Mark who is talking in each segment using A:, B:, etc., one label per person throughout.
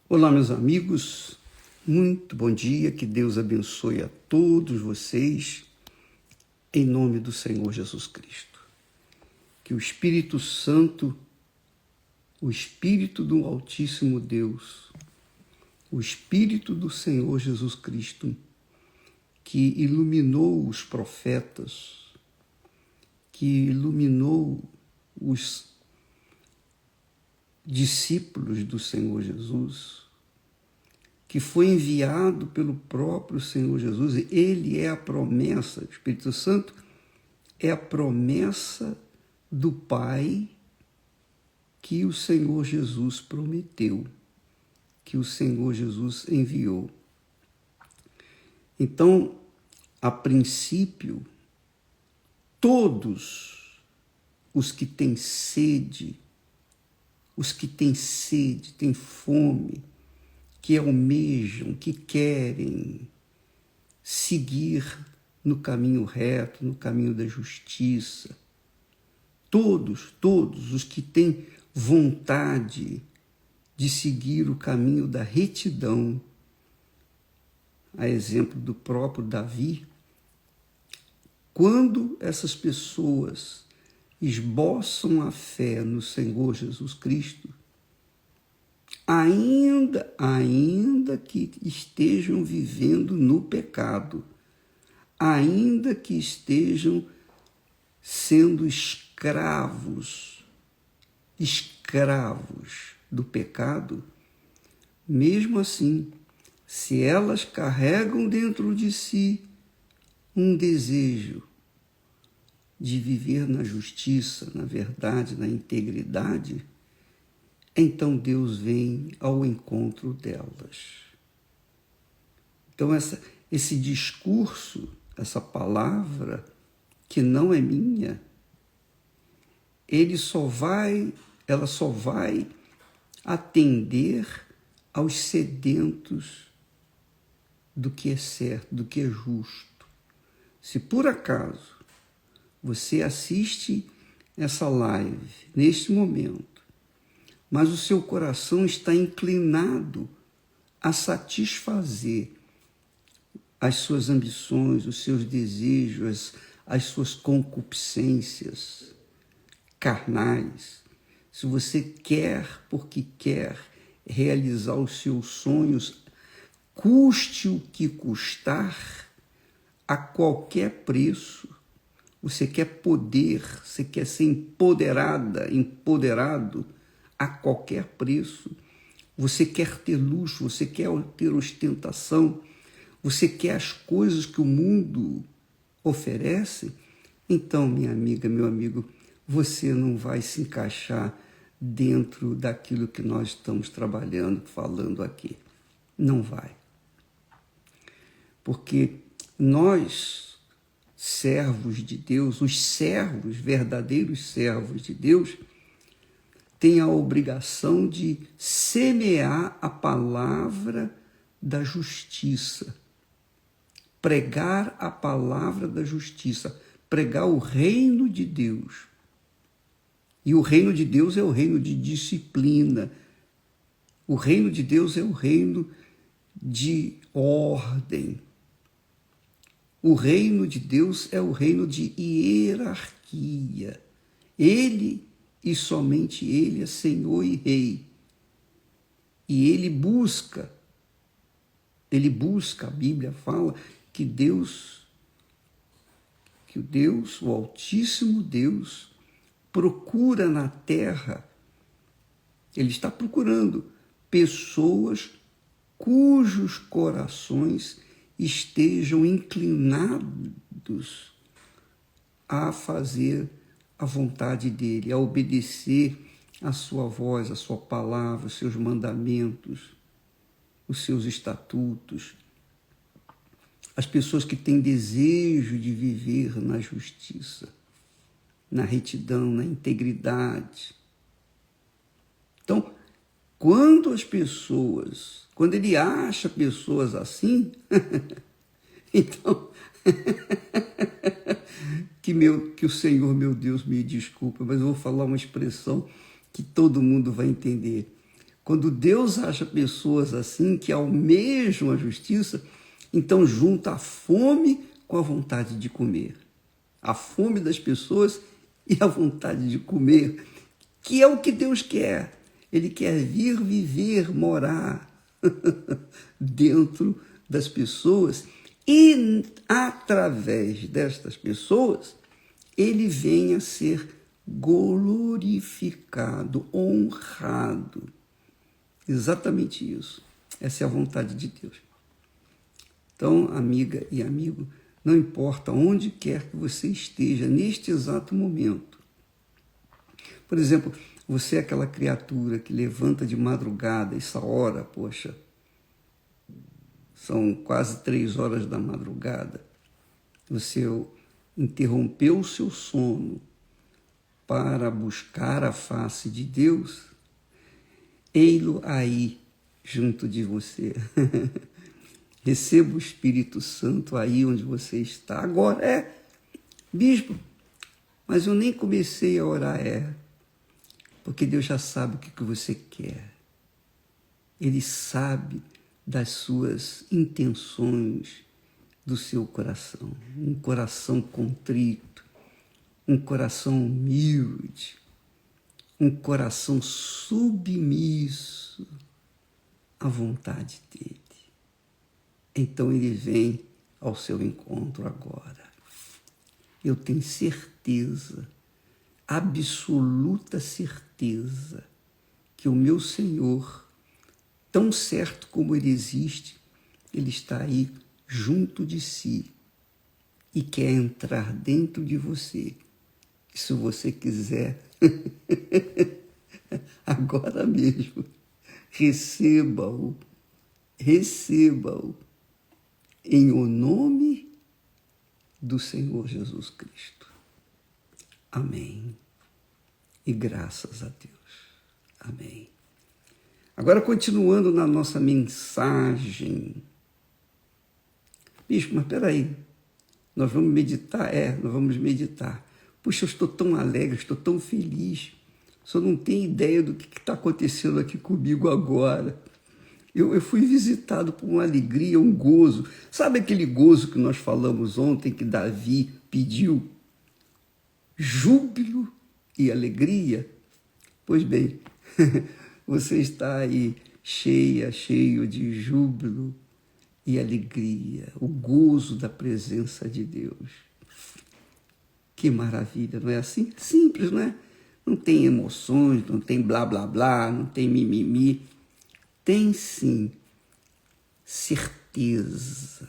A: Olá, meus amigos, muito bom dia, que Deus abençoe a todos vocês, em nome do Senhor Jesus Cristo. Que o Espírito Santo, o Espírito do Altíssimo Deus, o Espírito do Senhor Jesus Cristo, que iluminou os profetas, que iluminou os discípulos do Senhor Jesus, que foi enviado pelo próprio Senhor Jesus, ele é a promessa, o Espírito Santo é a promessa do Pai que o Senhor Jesus prometeu, que o Senhor Jesus enviou. Então, a princípio, todos os que têm sede, têm fome, que almejam, que querem seguir no caminho reto, no caminho da justiça. Todos os que têm vontade de seguir o caminho da retidão, a exemplo do próprio Davi, quando essas pessoas esboçam a fé no Senhor Jesus Cristo, ainda que estejam vivendo no pecado, ainda que estejam sendo escravos do pecado, mesmo assim, se elas carregam dentro de si um desejo de viver na justiça, na verdade, na integridade, então Deus vem ao encontro delas. Então esse discurso, essa palavra, que não é minha, ela só vai atender aos sedentos do que é certo, do que é justo. Se por acaso você assiste essa live neste momento, mas o seu coração está inclinado a satisfazer as suas ambições, os seus desejos, as suas concupiscências carnais, se você quer porque quer realizar os seus sonhos, custe o que custar, a qualquer preço, você quer poder, você quer ser empoderado a qualquer preço, você quer ter luxo, você quer ter ostentação, você quer as coisas que o mundo oferece, então, minha amiga, meu amigo, você não vai se encaixar dentro daquilo que nós estamos trabalhando, falando aqui. Não vai. Porque nós, servos de Deus, os servos, verdadeiros servos de Deus, têm a obrigação de semear a palavra da justiça, pregar a palavra da justiça, pregar o reino de Deus. E o reino de Deus é o reino de disciplina. O reino de Deus é o reino de ordem. O reino de Deus é o reino de hierarquia. Ele e somente Ele é Senhor e Rei. E Ele busca, a Bíblia fala que Deus, o Altíssimo Deus, procura na terra, Ele está procurando pessoas cujos corações estejam inclinados a fazer a vontade dEle, a obedecer a sua voz, a sua palavra, os seus mandamentos, os seus estatutos. As pessoas que têm desejo de viver na justiça, na retidão, na integridade. Então, quando ele acha pessoas assim, então, que o Senhor, meu Deus, me desculpa, mas eu vou falar uma expressão que todo mundo vai entender. Quando Deus acha pessoas assim que almejam a justiça, então junta a fome com a vontade de comer. A fome das pessoas e a vontade de comer, que é o que Deus quer. Ele quer vir, viver, morar dentro das pessoas e, através destas pessoas, ele vem a ser glorificado, honrado. Exatamente isso. Essa é a vontade de Deus. Então, amiga e amigo, não importa onde quer que você esteja neste exato momento. Por exemplo, você é aquela criatura que levanta de madrugada, essa hora, poxa, são quase 3 horas da madrugada. Você interrompeu o seu sono para buscar a face de Deus, ei-lo aí junto de você. Receba o Espírito Santo aí onde você está. Agora, bispo, mas eu nem comecei a orar, porque Deus já sabe o que você quer. Ele sabe das suas intenções, do seu coração. Um coração contrito, um coração humilde, um coração submisso à vontade dele. Então ele vem ao seu encontro agora. Eu tenho certeza, absoluta certeza, que o meu Senhor, tão certo como ele existe, ele está aí junto de si e quer entrar dentro de você. E se você quiser, agora mesmo, receba-o em o nome do Senhor Jesus Cristo. Amém. E graças a Deus. Amém. Agora, continuando na nossa mensagem. Bispo, mas peraí, nós vamos meditar? Nós vamos meditar. Puxa, eu estou tão alegre, estou tão feliz. Só não tenho ideia do que está acontecendo aqui comigo agora. Eu fui visitado por uma alegria, um gozo. Sabe aquele gozo que nós falamos ontem, que Davi pediu? Júbilo e alegria? Pois bem, você está aí cheio de júbilo e alegria, o gozo da presença de Deus. Que maravilha, não é assim? Simples, não é? Não tem emoções, não tem blá, blá, blá, não tem mimimi. Tem sim certeza,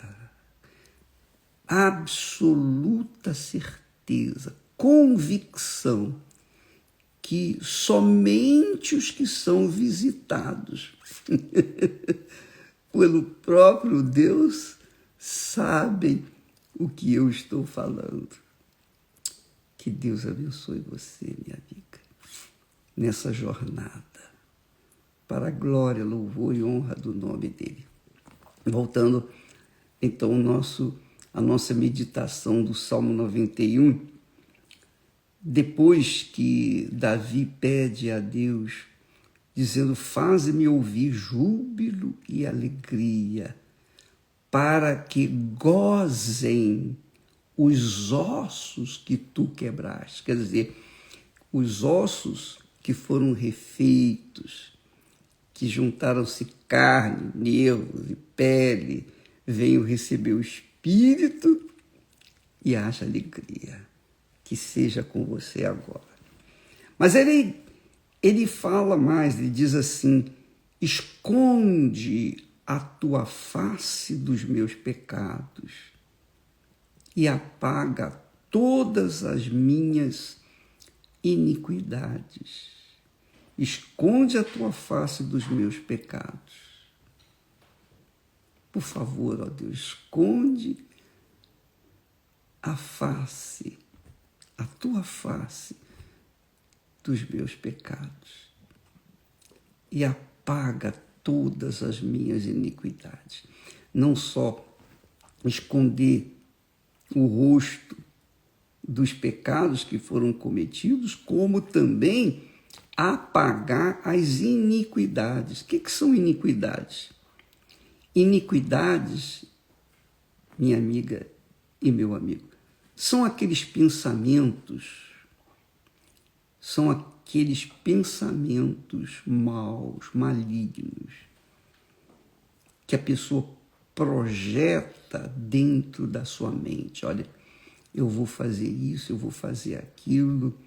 A: absoluta certeza, convicção que somente os que são visitados pelo próprio Deus sabem o que eu estou falando. Que Deus abençoe você, minha amiga, nessa jornada, para a glória, louvor e honra do nome dele. Voltando, então, a nossa meditação do Salmo 91, depois que Davi pede a Deus, dizendo, faze-me ouvir júbilo e alegria, para que gozem os ossos que tu quebraste. Quer dizer, os ossos que foram refeitos, que juntaram-se carne, nervos e pele, venham receber o Espírito e haja alegria. Que seja com você agora. Mas ele fala mais, ele diz assim, esconde a tua face dos meus pecados e apaga todas as minhas iniquidades. Esconde a tua face dos meus pecados. Por favor, ó Deus, esconde a face, a tua face dos meus pecados e apaga todas as minhas iniquidades. Não só esconder o rosto dos pecados que foram cometidos, como também apagar as iniquidades. O que são iniquidades? Iniquidades, minha amiga e meu amigo, são aqueles pensamentos maus, malignos, que a pessoa projeta dentro da sua mente. Olha, eu vou fazer isso, eu vou fazer aquilo,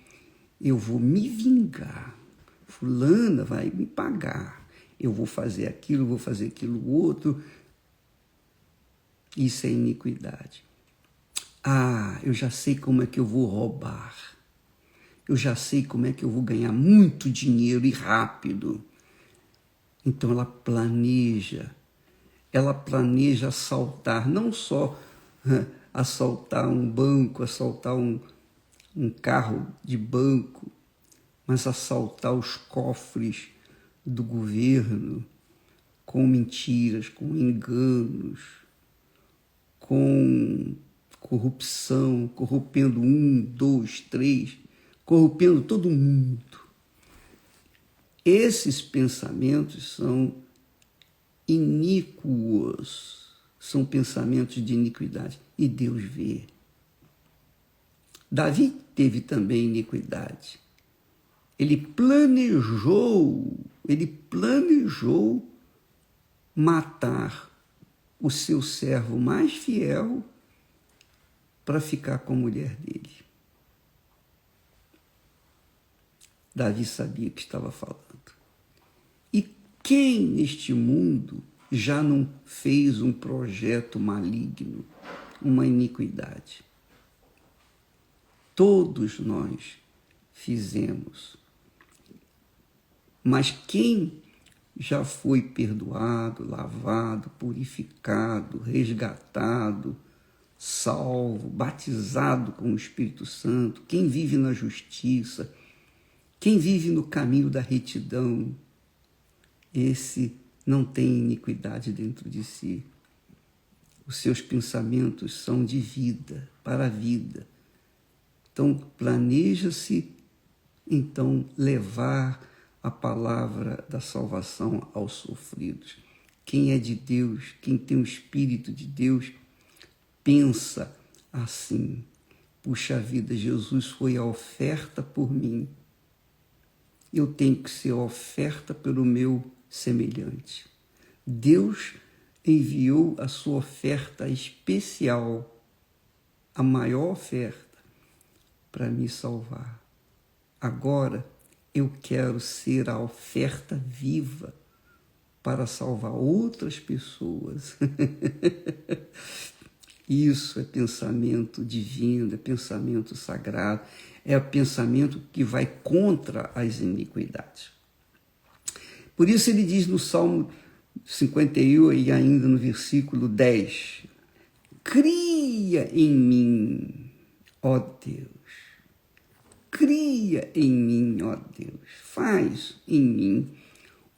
A: eu vou me vingar, fulana vai me pagar, eu vou fazer aquilo outro. Isso é iniquidade. Ah, eu já sei como é que eu vou roubar. Eu já sei como é que eu vou ganhar muito dinheiro e rápido. Então ela planeja assaltar, não só assaltar um banco, assaltar um carro de banco, mas assaltar os cofres do governo com mentiras, com enganos, com corrupção, corrompendo 1, 2, 3, corrompendo todo mundo. Esses pensamentos são iníquos, são pensamentos de iniquidade. E Deus vê. Davi teve também iniquidade. Ele planejou matar o seu servo mais fiel para ficar com a mulher dele. Davi sabia o que estava falando. E quem neste mundo já não fez um projeto maligno, uma iniquidade? Todos nós fizemos. Mas quem já foi perdoado, lavado, purificado, resgatado, salvo, batizado com o Espírito Santo, quem vive na justiça, quem vive no caminho da retidão, esse não tem iniquidade dentro de si. Os seus pensamentos são de vida, para a vida. Então, planeja-se, então, levar a palavra da salvação aos sofridos. Quem é de Deus, quem tem o Espírito de Deus, pensa assim: puxa vida, Jesus foi a oferta por mim. Eu tenho que ser a oferta pelo meu semelhante. Deus enviou a sua oferta especial, a maior oferta, para me salvar. Agora, eu quero ser a oferta viva para salvar outras pessoas. Isso é pensamento divino, é pensamento sagrado, é o pensamento que vai contra as iniquidades. Por isso ele diz no Salmo 51 e ainda no versículo 10, cria em mim, ó Deus, cria em mim, ó Deus, faz em mim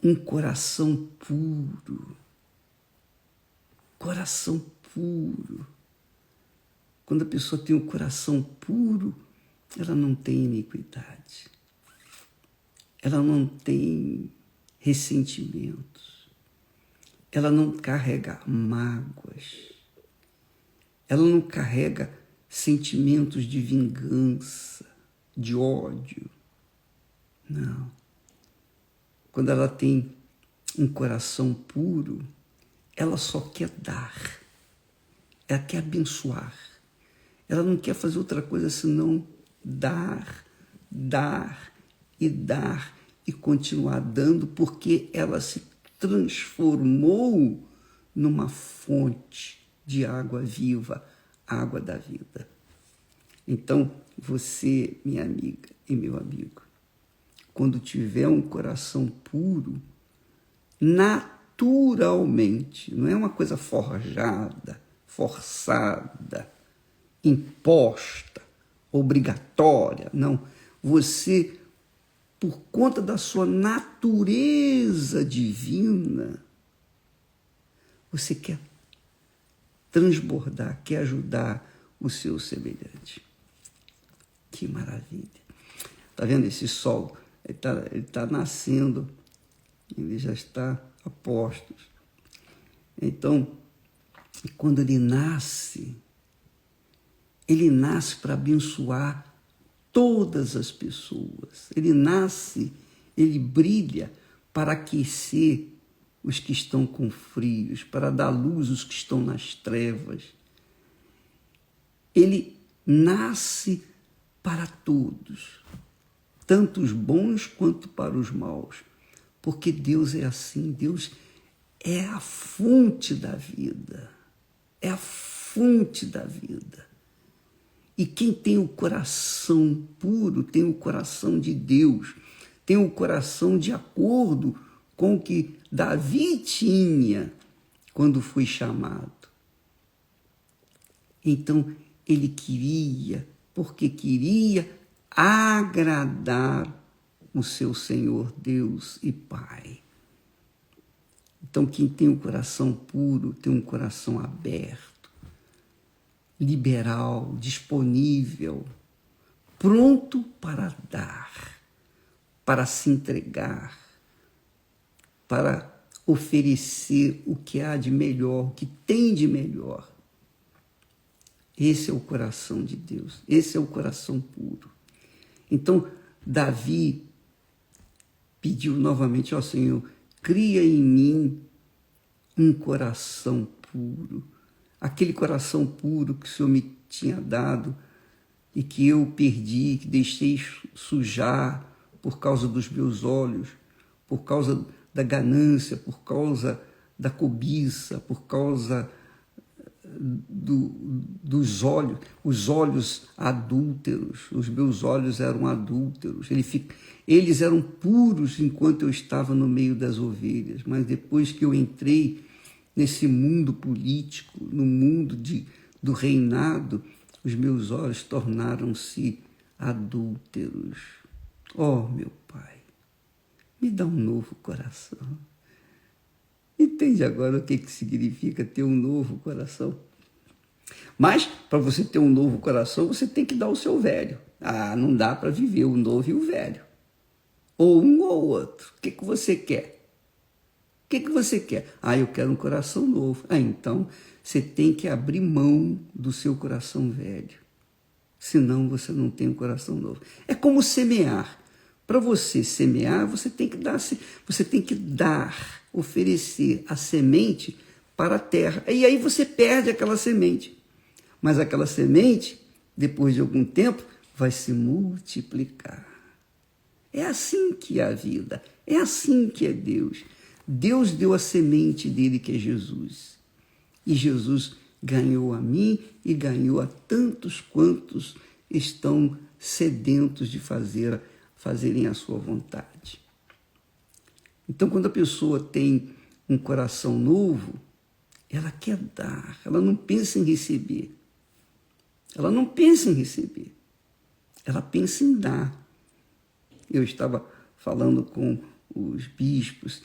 A: um coração puro. Coração puro. Quando a pessoa tem um coração puro, ela não tem iniquidade. Ela não tem ressentimentos. Ela não carrega mágoas. Ela não carrega sentimentos de vingança, de ódio. Não. Quando ela tem um coração puro, ela só quer dar. Ela quer abençoar. Ela não quer fazer outra coisa senão dar, dar e dar e continuar dando, porque ela se transformou numa fonte de água viva, água da vida. Então, você, minha amiga e meu amigo, quando tiver um coração puro, naturalmente, não é uma coisa forjada, forçada, imposta, obrigatória, não. Você, por conta da sua natureza divina, você quer transbordar, quer ajudar o seu semelhante. Que maravilha! Está vendo esse sol Ele tá nascendo, ele já está a postos. Então, quando ele nasce para abençoar todas as pessoas. Ele nasce, ele brilha para aquecer os que estão com frios, para dar luz aos que estão nas trevas. Ele nasce para todos, tanto os bons quanto para os maus, porque Deus é assim, Deus é a fonte da vida, é a fonte da vida. E quem tem o coração puro tem o coração de Deus, tem o coração de acordo com o que Davi tinha quando foi chamado. Então, ele queria, porque queria agradar o seu Senhor Deus e Pai. Então, quem tem o coração puro tem um coração aberto, liberal, disponível, pronto para dar, para se entregar, para oferecer o que há de melhor, o que tem de melhor. Esse é o coração de Deus, esse é o coração puro. Então, Davi pediu novamente, ó Senhor, cria em mim um coração puro, aquele coração puro que o Senhor me tinha dado e que eu perdi, que deixei sujar por causa dos meus olhos, por causa da ganância, por causa da cobiça, por causa dos olhos, os olhos adúlteros, os meus olhos eram adúlteros, eles eram puros enquanto eu estava no meio das ovelhas, mas depois que eu entrei nesse mundo político, no mundo do reinado, os meus olhos tornaram-se adúlteros. Oh, meu Pai, me dá um novo coração. Entende agora o que significa ter um novo coração? Mas, para você ter um novo coração, você tem que dar o seu velho. Ah, não dá para viver o novo e o velho. Ou um ou outro. O que você quer? O que você quer? Ah, eu quero um coração novo. Ah, então você tem que abrir mão do seu coração velho. Senão você não tem um coração novo. É como semear. Para você semear, você tem que dar, oferecer a semente para a terra. E aí você perde aquela semente. Mas aquela semente, depois de algum tempo, vai se multiplicar. É assim que é a vida. É assim que é Deus. Deus deu a semente dele, que é Jesus. E Jesus ganhou a mim e ganhou a tantos quantos estão sedentos de fazerem a sua vontade. Então, quando a pessoa tem um coração novo, ela quer dar, ela não pensa em receber. Ela não pensa em receber, ela pensa em dar. Eu estava falando com os bispos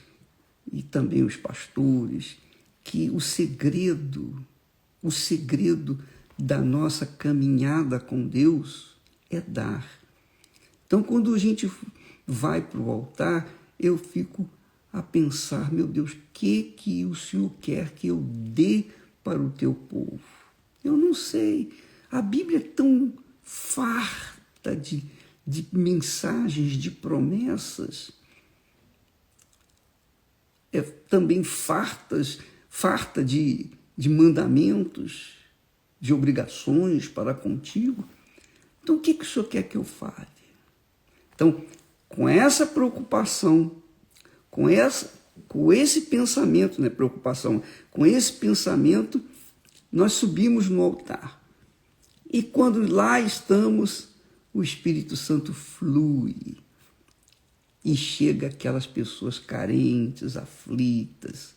A: e também os pastores, que o segredo da nossa caminhada com Deus é dar. Então, quando a gente vai para o altar, eu fico a pensar, meu Deus, o que o Senhor quer que eu dê para o teu povo? Eu não sei. A Bíblia é tão farta de mensagens, de promessas. É também farta de mandamentos, de obrigações para contigo. Então, o que o Senhor quer que eu fale? Então, com essa preocupação, com esse pensamento, né, preocupação, com esse pensamento, nós subimos no altar. E quando lá estamos, o Espírito Santo flui e chega aquelas pessoas carentes, aflitas,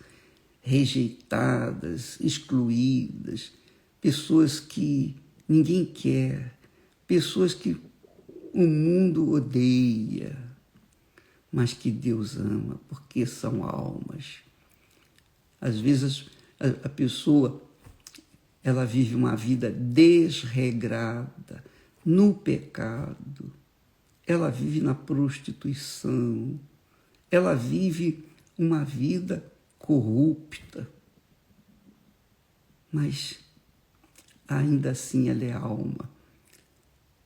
A: rejeitadas, excluídas, pessoas que ninguém quer, pessoas que o mundo odeia, mas que Deus ama, porque são almas. Às vezes a pessoa, ela vive uma vida desregrada, no pecado. ela vive na prostituição, ela vive uma vida corrupta, mas ainda assim ela é alma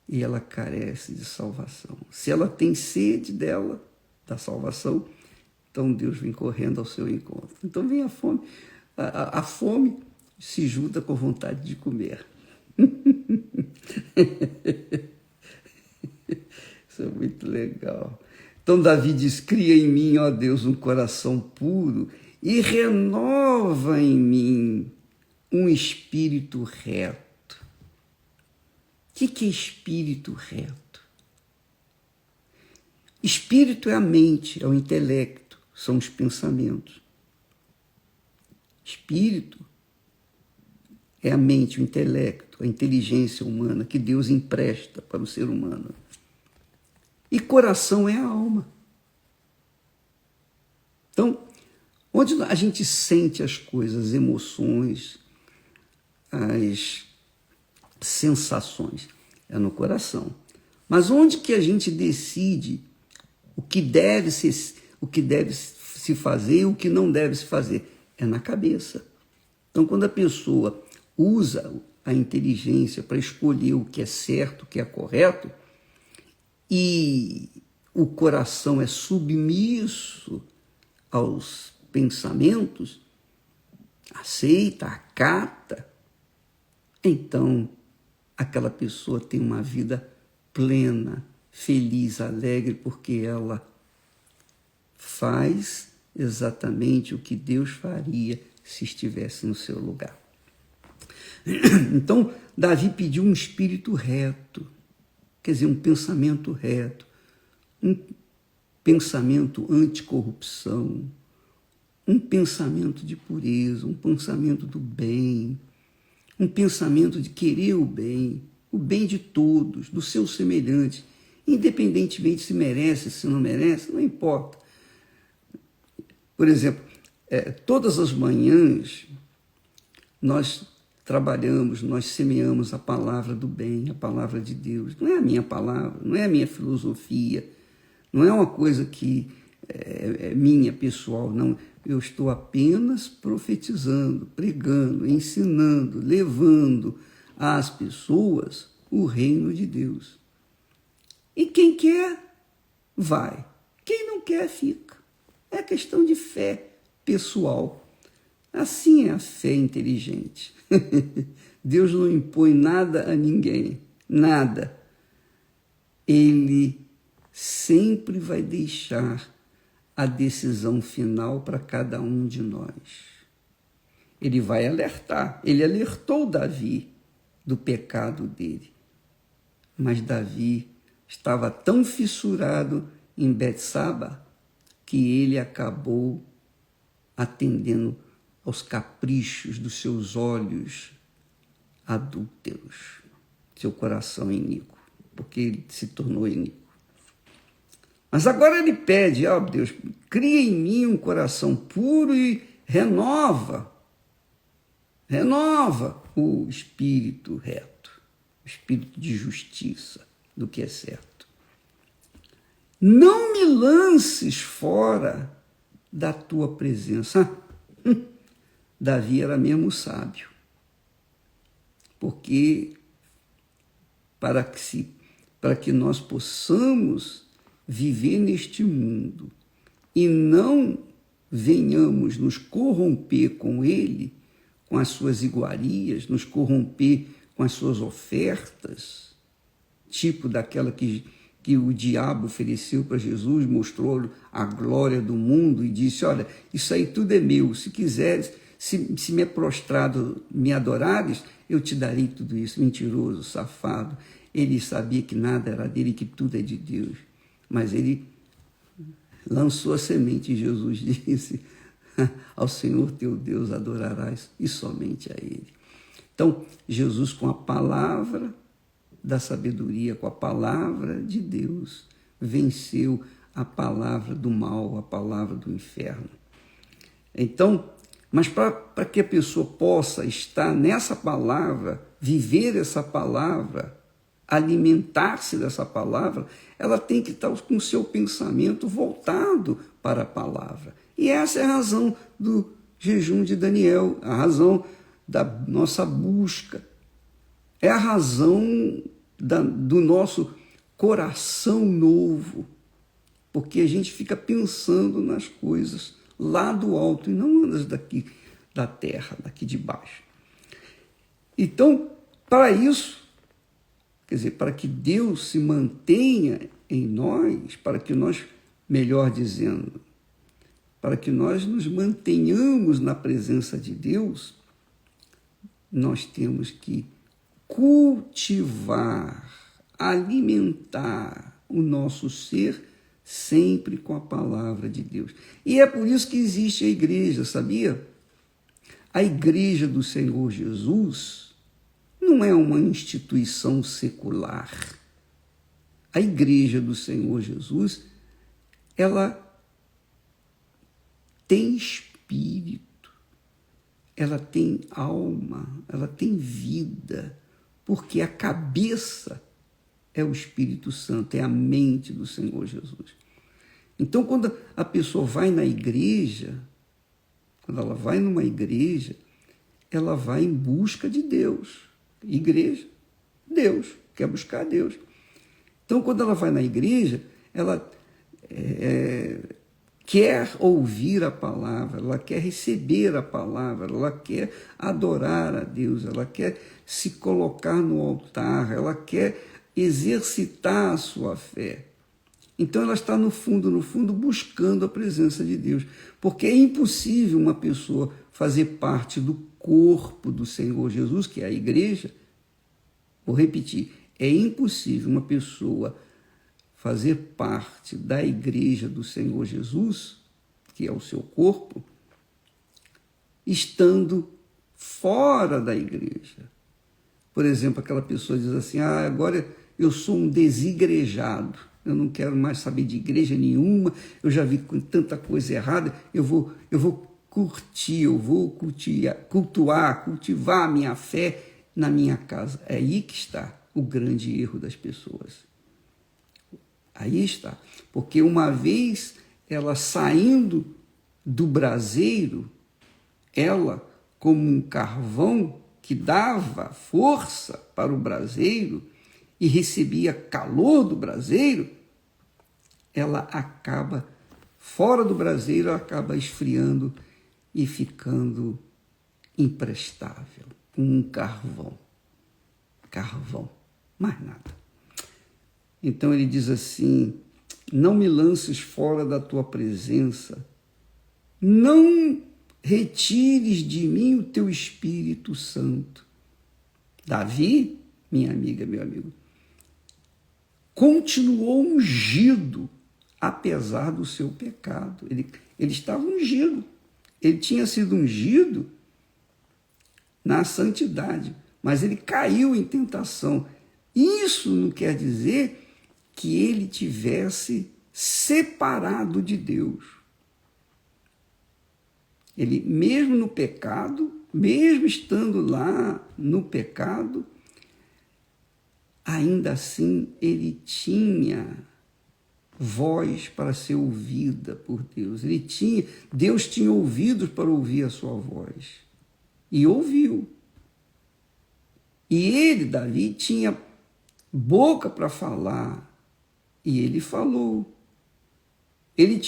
A: e ela carece de salvação. Se ela tem sede dela, da salvação, então Deus vem correndo ao seu encontro. Então vem a fome. A fome se junta com a vontade de comer. Isso é muito legal. Então Davi diz, cria em mim, ó Deus, um coração puro e renova em mim um espírito reto. O que é espírito reto? Espírito é a mente, é o intelecto, são os pensamentos. Espírito é a mente, o intelecto, a inteligência humana que Deus empresta para o ser humano. E coração é a alma. Então, onde a gente sente as coisas, as emoções, as sensações, é no coração. Mas onde que a gente decide o que deve se fazer e o que não deve se fazer? É na cabeça. Então, quando a pessoa usa a inteligência para escolher o que é certo, o que é correto, e o coração é submisso aos pensamentos, aceita, acata, então aquela pessoa tem uma vida plena, feliz, alegre, porque ela faz exatamente o que Deus faria se estivesse no seu lugar. Então, Davi pediu um espírito reto, quer dizer, um pensamento reto, um pensamento anticorrupção, um pensamento de pureza, um pensamento do bem, um pensamento de querer o bem de todos, do seu semelhante, independentemente se merece, se não merece, não importa. Por exemplo, todas as manhãs nós trabalhamos, nós semeamos a palavra do bem, a palavra de Deus. Não é a minha palavra, não é a minha filosofia, não é uma coisa que é minha, pessoal, não. Eu estou apenas profetizando, pregando, ensinando, levando às pessoas o reino de Deus. E quem quer, vai. Quem não quer, fica. É questão de fé pessoal. Assim é a fé inteligente. Deus não impõe nada a ninguém, nada. Ele sempre vai deixar a decisão final para cada um de nós. Ele vai alertar. Ele alertou Davi do pecado dele. Mas Davi estava tão fissurado em Betsaba que ele acabou atendendo aos caprichos dos seus olhos adúlteros, seu coração iníquo, porque ele se tornou iníquo. Mas agora ele pede, ó Deus, cria em mim um coração puro e renova o espírito reto, o espírito de justiça, do que é certo. Não me lances fora da tua presença. Davi era mesmo sábio, porque para que nós possamos viver neste mundo e não venhamos nos corromper com ele, com as suas iguarias, nos corromper com as suas ofertas, tipo daquela que o diabo ofereceu para Jesus, mostrou a glória do mundo e disse, olha, isso aí tudo é meu, se quiseres, se me é prostrado, me adorares, eu te darei tudo isso. Mentiroso, safado. Ele sabia que nada era dele, que tudo é de Deus. Mas ele lançou a semente e Jesus disse, ao Senhor teu Deus adorarás e somente a ele. Então, Jesus, com a palavra da sabedoria, com a palavra de Deus, venceu a palavra do mal, a palavra do inferno. Então, mas para que a pessoa possa estar nessa palavra, viver essa palavra, alimentar-se dessa palavra, ela tem que estar com o seu pensamento voltado para a palavra. E essa é a razão do jejum de Daniel, a razão da nossa busca. É a razão do nosso coração novo, porque a gente fica pensando nas coisas lá do alto e não nas daqui da terra, daqui de baixo. Então, para isso, quer dizer, para que Deus se mantenha em nós, para que nós, melhor dizendo, para que nós nos mantenhamos na presença de Deus, nós temos que cultivar, alimentar o nosso ser sempre com a palavra de Deus. E é por isso que existe a igreja, sabia? A igreja do Senhor Jesus não é uma instituição secular. A igreja do Senhor Jesus, ela tem espírito, ela tem alma, ela tem vida, porque a cabeça é o Espírito Santo, é a mente do Senhor Jesus. Então, quando a pessoa vai na igreja, quando ela vai numa igreja, ela vai em busca de Deus. Igreja, Deus, quer buscar Deus. Então, quando ela vai na igreja, ela quer ouvir a palavra, ela quer receber a palavra, ela quer adorar a Deus, ela quer se colocar no altar, ela quer exercitar a sua fé. Então ela está no fundo, buscando a presença de Deus, porque é impossível uma pessoa fazer parte do corpo do Senhor Jesus, que é a igreja. Vou repetir, é impossível uma pessoa fazer parte da igreja do Senhor Jesus, que é o seu corpo, estando fora da igreja. Por exemplo, aquela pessoa diz assim, agora eu sou um desigrejado, eu não quero mais saber de igreja nenhuma, eu já vi com tanta coisa errada, eu vou cultivar a minha fé na minha casa. É aí que está o grande erro das pessoas. Aí está, porque uma vez ela saindo do braseiro, ela, como um carvão que dava força para o braseiro e recebia calor do braseiro, ela acaba, fora do braseiro, ela acaba esfriando e ficando imprestável, como um carvão. Carvão, mais nada. Então ele diz assim, não me lances fora da tua presença, não retires de mim o teu Espírito Santo. Davi, minha amiga, meu amigo, continuou ungido, apesar do seu pecado. Ele estava ungido, ele tinha sido ungido na santidade, mas ele caiu em tentação. Isso não quer dizer que ele tivesse separado de Deus. Ele, mesmo no pecado, mesmo estando lá no pecado, ainda assim ele tinha voz para ser ouvida por Deus. Deus tinha ouvidos para ouvir a sua voz. E ouviu. E ele, Davi, tinha boca para falar. E ele falou. Ele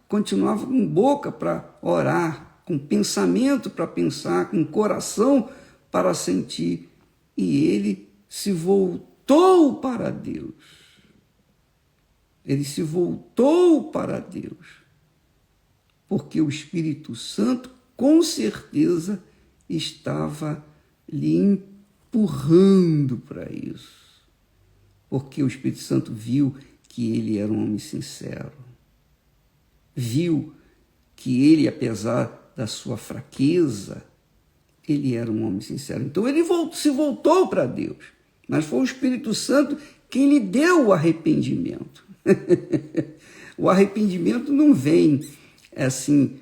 A: continuava com boca para orar, com pensamento para pensar, com coração para sentir. E ele se voltou para Deus. Ele se voltou para Deus. Porque o Espírito Santo, com certeza, estava lhe empurrando para isso. Porque o Espírito Santo viu que ele era um homem sincero. Viu que ele, apesar da sua fraqueza, ele era um homem sincero. Então ele se voltou para Deus. Mas foi o Espírito Santo quem lhe deu o arrependimento. O arrependimento não vem assim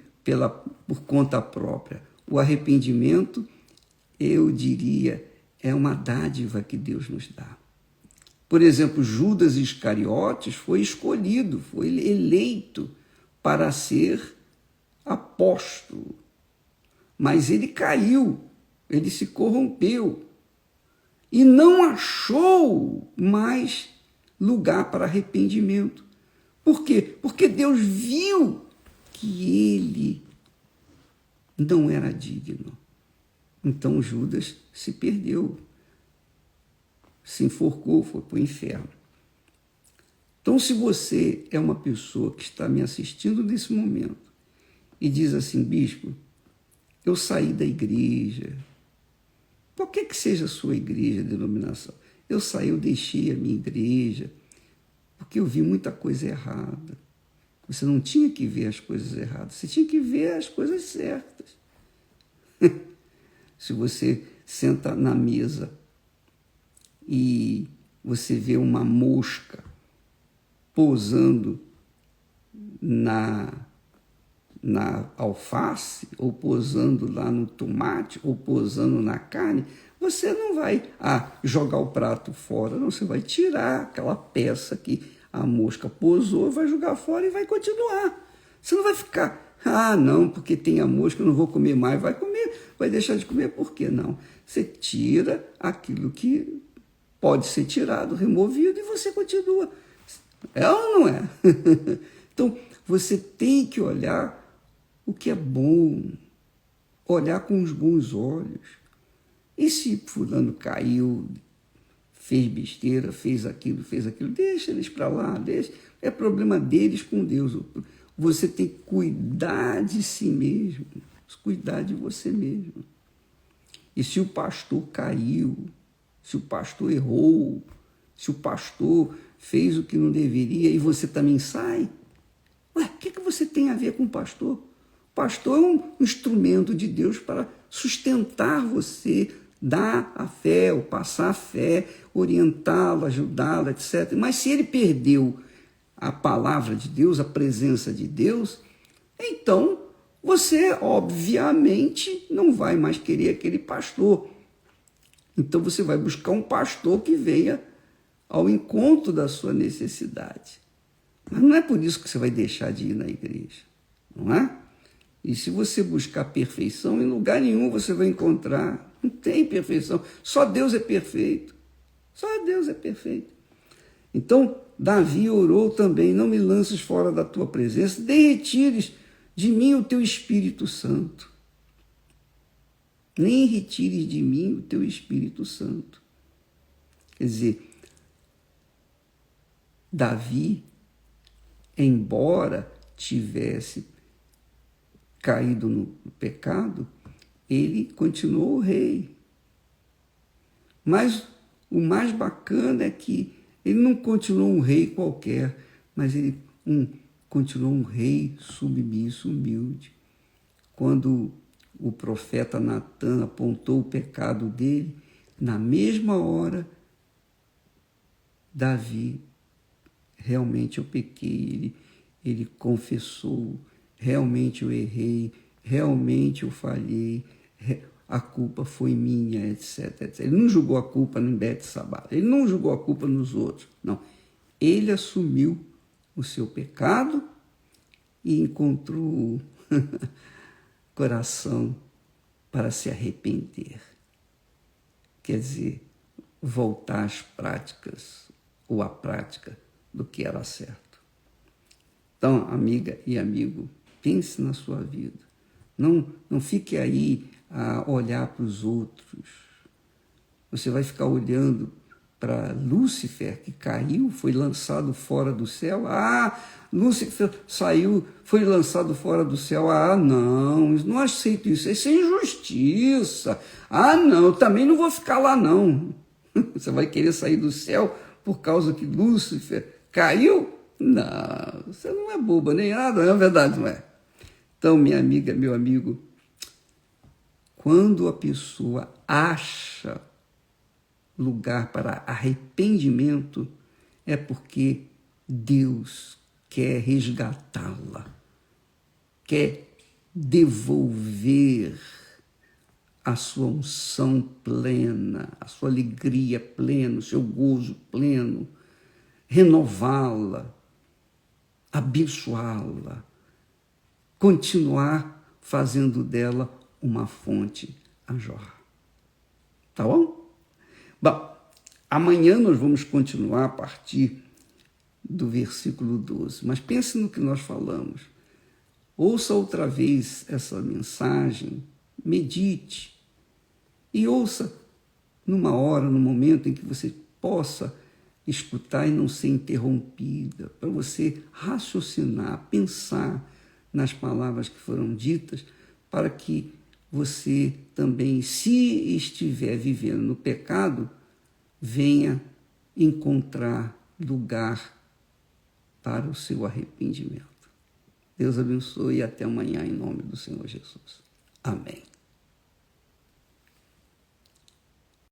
A: por conta própria. O arrependimento, eu diria, é uma dádiva que Deus nos dá. Por exemplo, Judas Iscariotes foi escolhido, foi eleito para ser apóstolo, mas ele caiu, ele se corrompeu e não achou mais lugar para arrependimento. Por quê? Porque Deus viu que ele não era digno. Então Judas se perdeu, se enforcou, foi para o inferno. Então, se você é uma pessoa que está me assistindo nesse momento e diz assim, bispo, eu saí da igreja, qualquer que seja a sua igreja, denominação, eu saí, eu deixei a minha igreja, porque eu vi muita coisa errada. Você não tinha que ver as coisas erradas, você tinha que ver as coisas certas. Se você senta na mesa e você vê uma mosca pousando na alface, ou pousando lá no tomate, ou pousando na carne, você não vai jogar o prato fora, não, você vai tirar aquela peça que a mosca pousou, vai jogar fora e vai continuar. Você não vai ficar, não, porque tem a mosca, eu não vou comer mais, vai comer, vai deixar de comer, por que não? Você tira aquilo que pode ser tirado, removido, e você continua. É ou não é? Então, você tem que olhar o que é bom, olhar com os bons olhos. E se fulano caiu, fez besteira, fez aquilo, deixa eles para lá, deixa. É problema deles com Deus. Você tem que cuidar de si mesmo, cuidar de você mesmo. E se o pastor caiu, se o pastor errou, se o pastor fez o que não deveria e você também sai, o que você tem a ver com o pastor? O pastor é um instrumento de Deus para sustentar você, dar a fé, ou passar a fé, orientá-lo, ajudá-lo, etc. Mas se ele perdeu a palavra de Deus, a presença de Deus, então você, obviamente, não vai mais querer aquele pastor. Então você vai buscar um pastor que venha ao encontro da sua necessidade. Mas não é por isso que você vai deixar de ir na igreja, não é? E se você buscar perfeição, em lugar nenhum você vai encontrar. Não tem perfeição. Só Deus é perfeito. Só Deus é perfeito. Então, Davi orou também, não me lances fora da tua presença, nem retires de mim o teu Espírito Santo. Nem retires de mim o teu Espírito Santo. Quer dizer, Davi, embora tivesse caído no pecado, ele continuou rei. Mas o mais bacana é que ele não continuou um rei qualquer, mas ele continuou um rei submisso, humilde. Quando o profeta Natan apontou o pecado dele, na mesma hora, Davi, realmente eu pequei, ele confessou, realmente eu errei, realmente eu falhei, a culpa foi minha, etc, etc. Ele não jogou a culpa no Betsabá, ele não jogou a culpa nos outros, não. Ele assumiu o seu pecado e encontrou coração para se arrepender. Quer dizer, voltar às práticas, ou à prática do que era certo. Então, amiga e amigo, pense na sua vida. Não fique aí a olhar para os outros. Você vai ficar olhando para Lúcifer, que caiu, foi lançado fora do céu. Lúcifer saiu, foi lançado fora do céu. Não aceito isso. Isso é injustiça. Não, eu também não vou ficar lá, não. Você vai querer sair do céu por causa que Lúcifer caiu? Não, você não é boba nem nada, não é verdade, não é? Então, minha amiga, meu amigo, quando a pessoa acha lugar para arrependimento, é porque Deus quer resgatá-la, quer devolver a sua unção plena, a sua alegria plena, o seu gozo pleno, renová-la, abençoá-la, continuar fazendo dela uma fonte a jorrar. Tá bom? Bom, amanhã nós vamos continuar a partir do versículo 12, mas pense no que nós falamos. Ouça outra vez essa mensagem, medite e ouça numa hora, no momento em que você possa escutar e não ser interrompida, para você raciocinar, pensar nas palavras que foram ditas, para que você também, se estiver vivendo no pecado, venha encontrar lugar para o seu arrependimento. Deus abençoe e até amanhã em nome do Senhor Jesus. Amém.